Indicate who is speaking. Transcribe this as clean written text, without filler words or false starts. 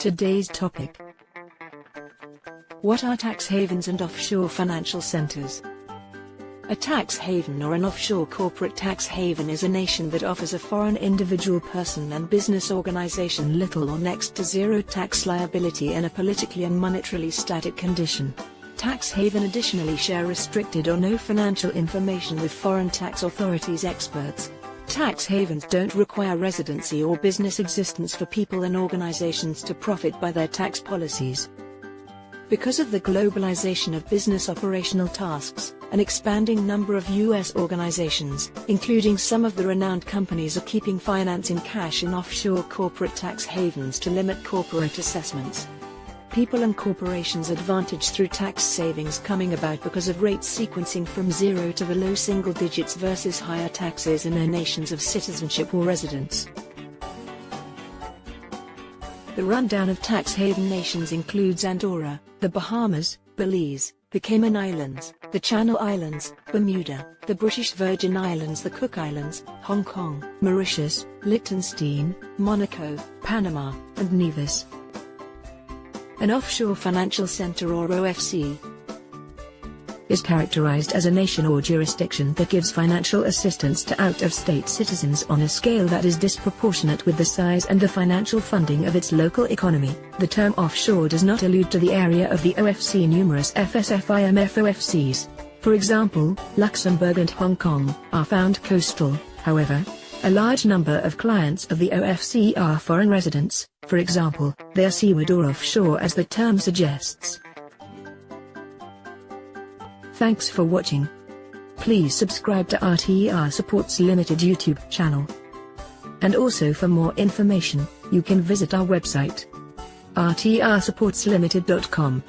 Speaker 1: Today's topic: what are tax havens and offshore financial centers? A tax haven or an offshore corporate tax haven is a nation that offers a foreign individual person and business organization little or next to zero tax liability in a politically and monetarily static condition. Tax haven additionally share restricted or no financial information with foreign tax authorities experts. Tax havens don't require residency or business existence for people and organizations to profit by their tax policies. Because of the globalization of business operational tasks, an expanding number of U.S. organizations, including some of the renowned companies, are keeping finance in cash in offshore corporate tax havens to limit corporate assessments. People and corporations advantage through tax savings coming about because of rate sequencing from zero to the low single digits versus higher taxes in their nations of citizenship or residence. The rundown of tax haven nations includes Andorra, the Bahamas, Belize, the Cayman Islands, the Channel Islands, Bermuda, the British Virgin Islands, the Cook Islands, Hong Kong, Mauritius, Liechtenstein, Monaco, Panama, and Nevis. An offshore financial center, or OFC, is characterized as a nation or jurisdiction that gives financial assistance to out-of-state citizens on a scale that is disproportionate with the size and the financial funding of its local economy. The term offshore does not allude to the area of the OFC. Numerous FSF-IMF OFCs, for example, Luxembourg and Hong Kong, are found coastal. However, a large number of clients of the OFC are foreign residents, for example, they are seaward or offshore as the term suggests. Thanks for watching. Please subscribe to RTR Supports Limited YouTube channel. And also for more information, you can visit our website, rtrsupportslimited.com.